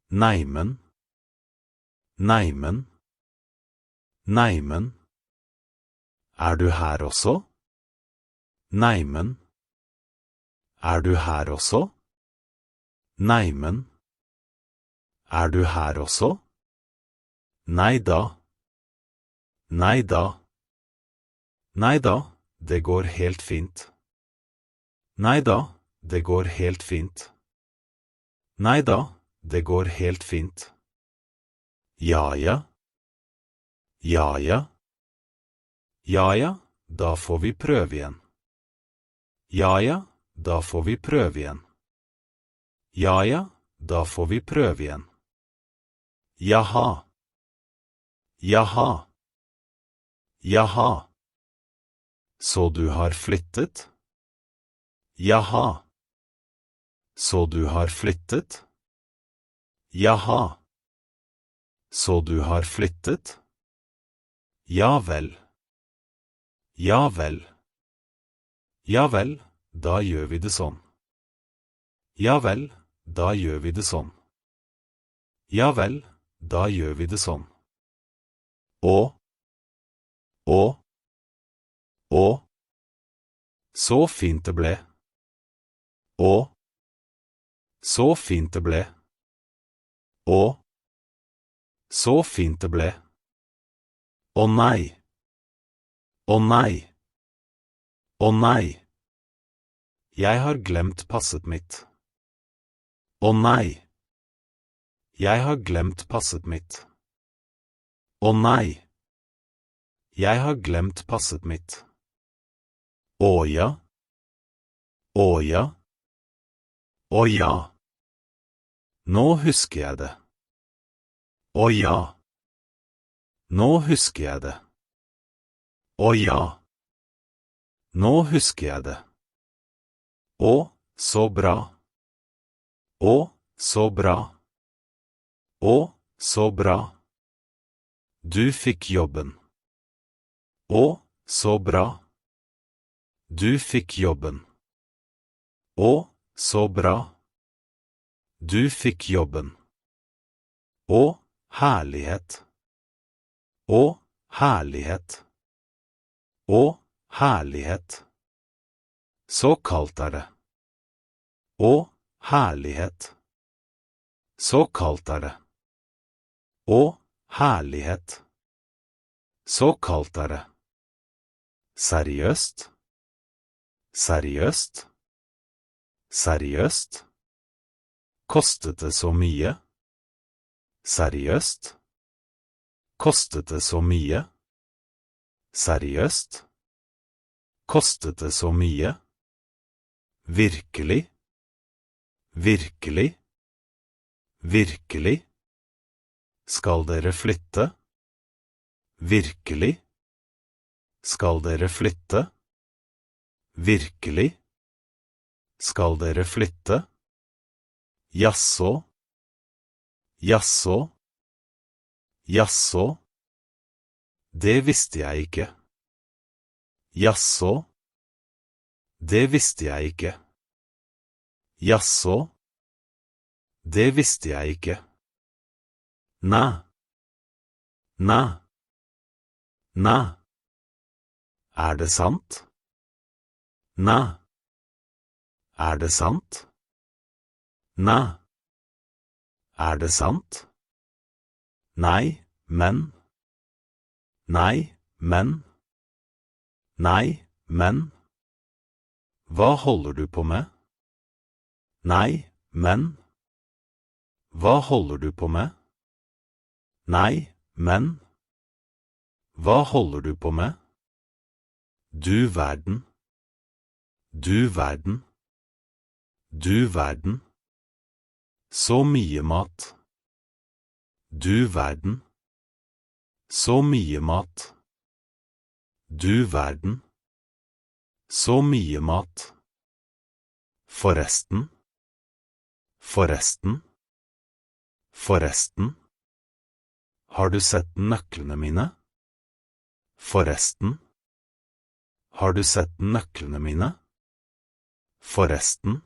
Neimen. Neimen. Neimen. Du her også? Neimen. Du her også? Neimen. Du her også? Nei da. Nei da. Nei da, det går helt fint. Nei da, det går helt fint. Nei da, det går helt fint. Ja ja. Ja ja. Ja ja, da får vi prøve igjen. Ja ja, da får vi prøve igjen. Ja ja, da får vi prøve igjen. Jaha. Jaha. Jaha. Så du har flyttet? Jaha. Så du har flyttet? Jaha. Så du har flyttet? Ja vel. Ja vel. Ja vel, da gjør vi det sånn. Ja vel, da gjør vi det sånn. Ja vel, da gjør vi det sånn. Og. Så fint det ble. Og. Så fint det ble. Og. Så fint det ble. Å nei. Å nei. Å nei. Jeg har glemt passet mitt. Å nei. Jeg har glemt passet mitt. Å nei. Jeg har glemt passet mitt. Å ja. Å ja. Å ja. Nå husker jeg det. Å ja. Nå husker jeg det. Å ja. Nå husker jeg det. Å, så bra. Å, så bra. Å, så bra. Du fikk jobben. Å, så bra. Du fikk jobben. Å, så bra. Du fikk jobben. Å, herlighet. Å, herlighet. Å, herlighet. Så kaldt det. Å, herlighet. Så kaldt det. Å, herlighet. Så kaldt det. Seriøst? Seriøst? Seriøst? Kostet det så mye? Seriøst? Kostet det så mye? Seriøst? Kostet det så mye? Virkelig? Virkelig? Virkelig? Skal dere flytte? Virkelig? Skal dere flytte? Virkelig? Skal dere flytte? Jasså? Jasså? Jasså? Det visste jeg ikke. Jasså? Det visste jeg ikke. Jasså? Det visste jeg ikke. Næ. Næ. Næ. Det sant? Næ. Det sant? Næ. Det sant? Nei, men. Nei, men. Nei, men. Hva holder du på med? Nei, men. Hva holder du på med? Nei, men. Hva holder du på med? Du verden. Du verden. Du verden. Så mye mat. Du verden. Så mye mat. Du verden. Så mye mat. Forresten. Forresten. Forresten. Har du sett nøklene mine? Forresten. Har du sett nøklene mine? Forresten.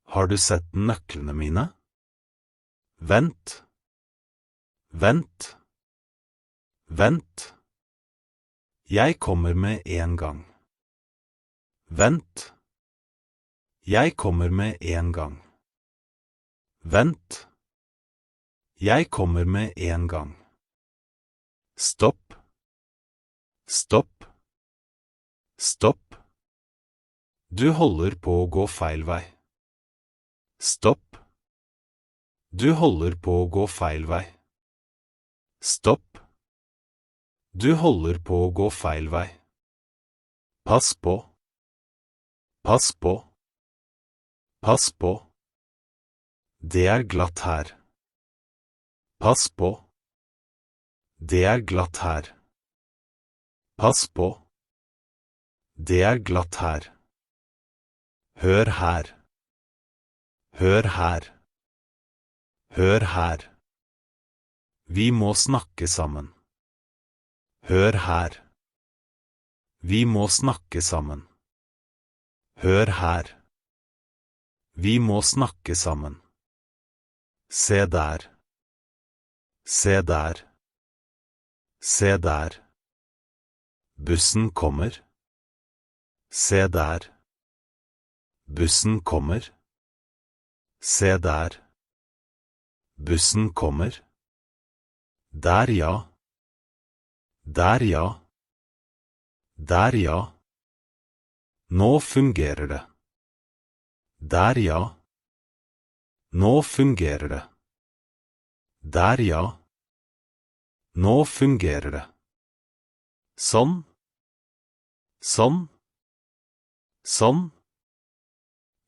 Har du sett nøklene mine? Vent. Vent. Vent. Jeg kommer med en gang. Vent. Jeg kommer med en gang. Vent. Jeg kommer med en gang. Stopp. Stopp. Stopp. Du holder på å gå feil vei. Stopp. Du holder på å gå feil vei. Stopp. Du holder på å gå feil vei. Pass på. Pass på. Pass på. Det er glatt her. Pass på. Det er glatt her. Pass på. Det er glatt her. Hør her. Hør her. Hør her. Vi må snakke sammen. Hør her. Vi må snakke sammen. Hør her. Vi må snakke sammen. Se der. Se der. Se der. Bussen kommer. Se der. Bussen kommer. Se der. Bussen kommer. Der ja. Der ja. Der ja. Nå fungerer det. Der ja. Nå fungerer det. Der ja. Nå fungerer det. Sånn. Sånn. Sånn.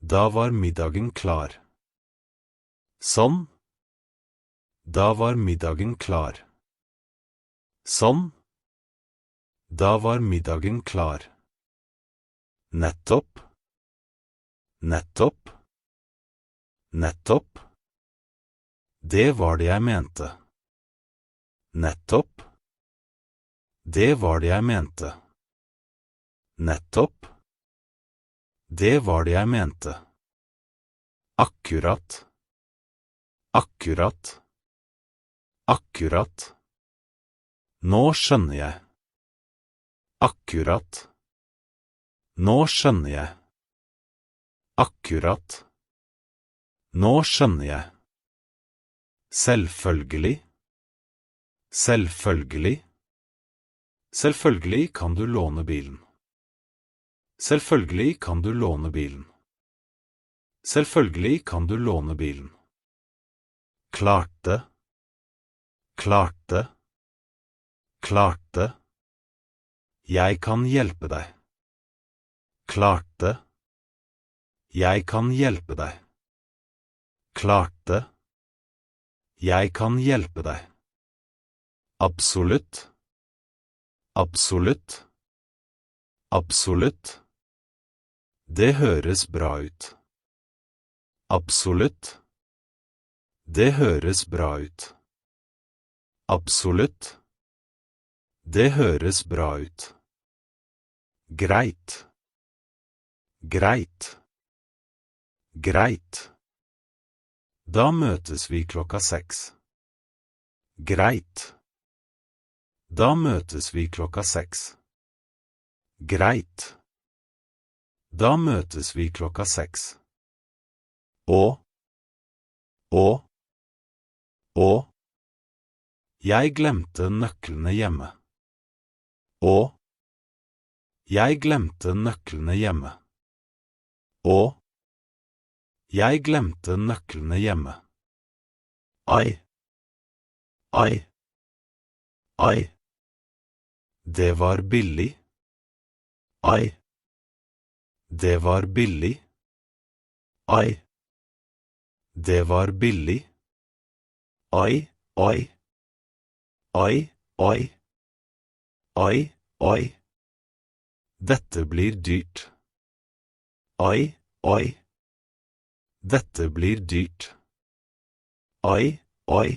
Da var middagen klar. Sånn. Da var middagen klar. Sånn. Da var middagen klar. Nettopp. Nettopp. Nettopp. Det var det jeg mente. Nettopp. Det var det jeg mente. Nettopp. Det var det jeg mente. Akkurat. Akkurat. Akkurat. Nå skjønner jeg. Akkurat. Nå skjønner jeg. Akkurat. Nå skjønner jeg. Selvfølgelig. Selvfølgelig. Selvfølgelig kan du låne bilen. Selvfølgelig kan du låne bilen. Selvfølgelig kan du låne bilen. Klarte. Klarte. Klarte. Jeg kan hjelpe deg. Klarte. Jeg kan hjelpe deg. Klarte. Jeg kan hjelpe deg. Absolutt. Absolutt. Absolutt. Det høres bra ut. Absolutt. Det høres bra ut. Absolutt. Det høres bra ut. Greit. Greit. Greit. Da møtes vi 6. Greit. Da møtes vi 6. Greit. Da møtes vi 6. Og. Jeg glemte nøklene hjemme. Og. Jeg glemte nøklene hjemme. Og. Jeg glemte nøklene hjemme. Ai. Ai. Ai. Det var billig. Ai. Det var billig. Ai. Det var billig. Oi, oi. Oi, oi. Oi, oi. Dette blir dyrt. Oi, oi. Dette blir dyrt. Oi, oi.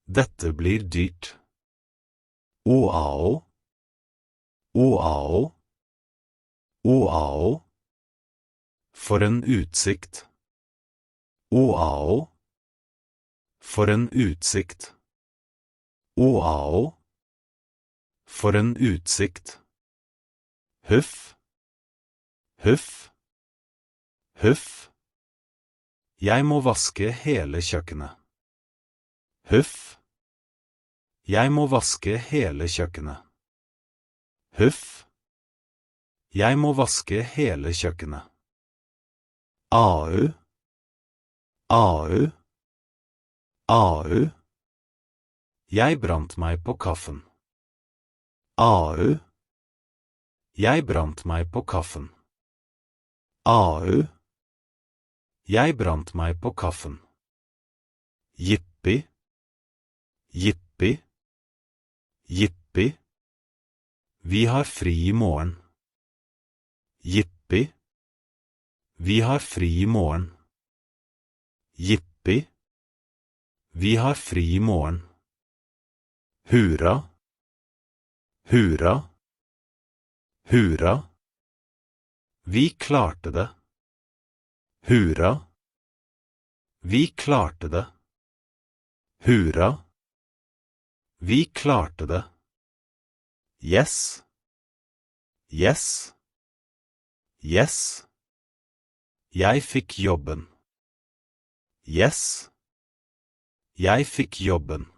Dette blir dyrt. Oao. Oao. Oao. For en utsikt. Oao. For en utsikt. Wow. For en utsikt. Huff. Huff. Huff. Jeg må vaske hele kjøkkenet. Huff. Jeg må vaske hele kjøkkenet. Huff. Jeg må vaske hele kjøkkenet. Au. Au. Au. Jeg brant meg på kaffen. Au. Jeg brant meg på kaffen. Au. Jeg brant meg på kaffen. Jippi. Jippi. Jippi. Vi har fri i morgen. Jippi. Vi har fri i morgen. Jippi. Vi har fri i morgen. Hurra. Hurra. Hurra. Vi klarte det. Hurra. Vi klarte det. Hurra. Vi klarte det. Yes. Yes. Yes. Jeg fikk jobben. Yes. Jeg fikk jobben.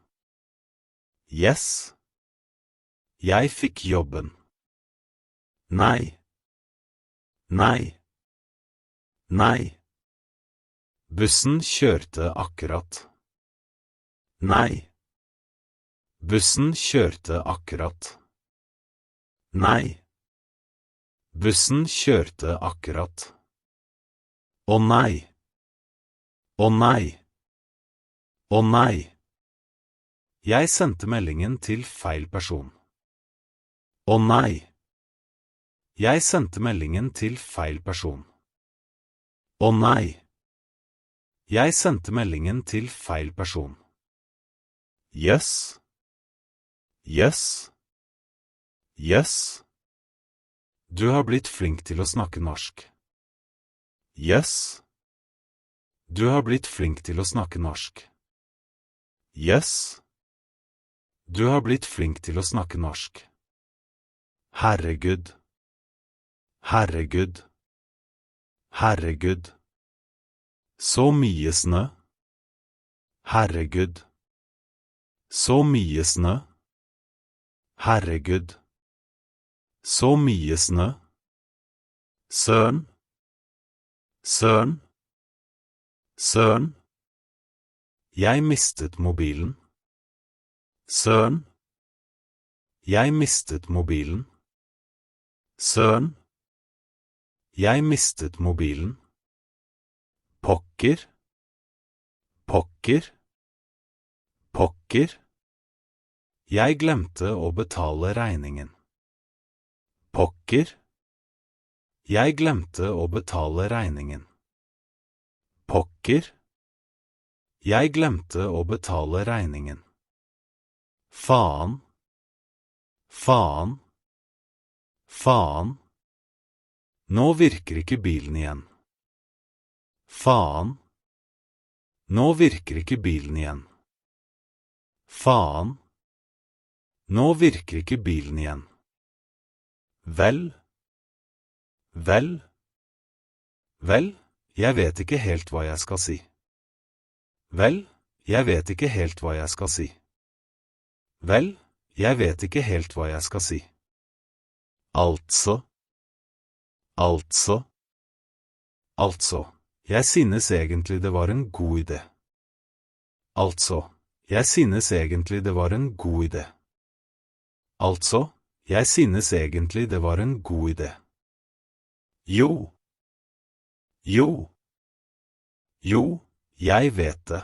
Yes. Jeg fikk jobben. Nei. Nei. Nei. Bussen kjørte akkurat. Nei. Bussen kjørte akkurat. Nei. Bussen kjørte akkurat. Å nei. Å nei. Å nei. Jeg sendte meldingen til feil person. Å nei. Jeg sendte meldingen til feil person. Å nei. Jeg sendte meldingen til feil person. Jøss. Jøss. Jøss. Du har blitt flink til å snakke norsk. Jøss. Du har blitt flink til å snakke norsk. Jøss. Du har blitt flink til å snakke norsk. Herregud. Herregud. Herregud. Så mye snø. Herregud. Så mye snø. Herregud. Så mye snø. Søren. Søren. Søren. Jeg mistet mobilen. Søren. Jeg mistet mobilen. Søren. Jeg mistet mobilen. Pokker. Pokker. Pokker. Jeg glemte å betale regningen. Pokker. Jeg glemte å betale regningen. Pokker. Jeg glemte å betale regningen. Faen. Faen. Faen. Nå virker ikke bilen igjen. Faen. Nå virker ikke bilen igjen. Faen. Nå virker ikke bilen igjen. Vel. Vel. Vel, jeg vet ikke helt hva jeg skal si. Vel, jeg vet ikke helt hva jeg skal si. Vel, jeg vet ikke helt hva jeg skal si. Altså. Altså. Altså, jeg synes egentlig det var en god idé. Altså, jeg synes egentlig det var en god idé. Altså, jeg synes egentlig det var en god idé. Jo. Jo. Jo, jeg vet det.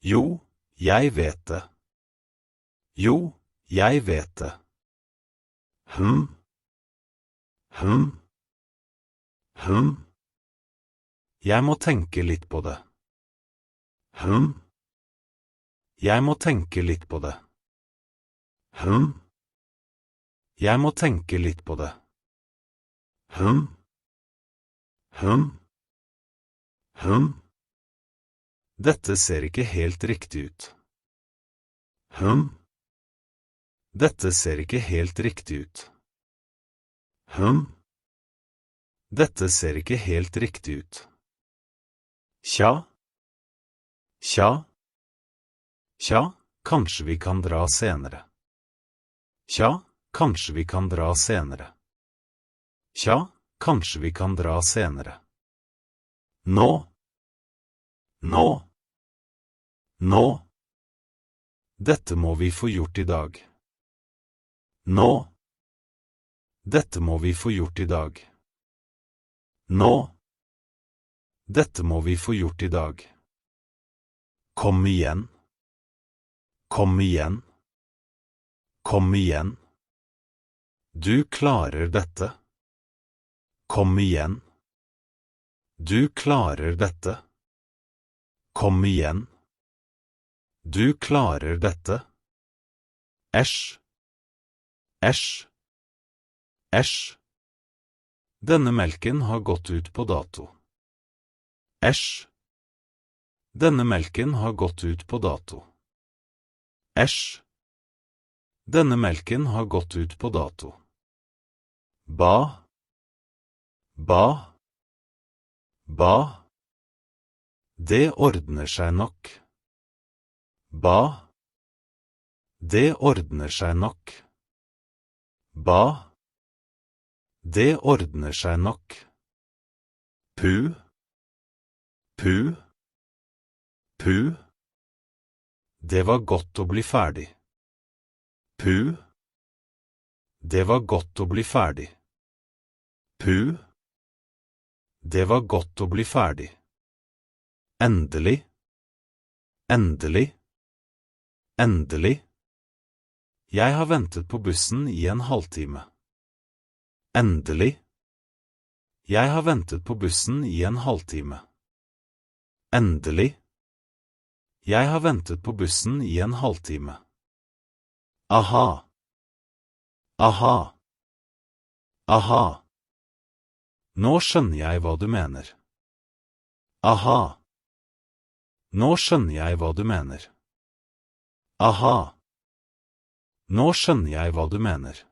Jo, jeg vet det. Jo, jeg vet det. Hm. Hm. Hm. Jeg må tenke litt på det. Hm. Jeg må tenke litt på det. Hm. Jeg må tenke litt på det. Hm. Hm. Hm. Dette ser ikke helt riktig ut. Dette ser ikke helt riktig ut. Dette ser ikke helt riktig ut. Tja, kanskje vi kan dra senere. Tja, kanskje vi kan dra senere. Tja, kanskje vi kan dra senere. Nå. Dette må vi få gjort i dag. Nå. Dette må vi få gjort i dag. Nå. Dette må vi få gjort i dag. Kom igjen. Kom igjen. Kom igjen. Du klarer dette. Kom igjen. Du klarer dette. Kom igjen. Du klarer dette. Æsj. Æsj. Æsj. Denne melken har gått ut på dato. Æsj. Denne melken har gått ut på dato. Æsj. Denne melken har gått ut på dato. Ba. Det ordner seg nok. Ba. Det ordner seg nok. Ba. Det ordner seg nok. Pu. Det var godt å bli ferdig. Pu. Det var godt å bli ferdig. Pu. Det var godt å bli ferdig. Endelig. Endelig. Endelig. Jeg har ventet på bussen i en halvtime. Endelig. Jeg har ventet på bussen i en halvtime. Endelig. Jeg har ventet på bussen i en halvtime. Aha. Aha. Aha. Nå skjønner jeg hva du mener. Aha. Nå skjønner jeg hva du mener. Aha. Nå skjønner jeg hva du mener.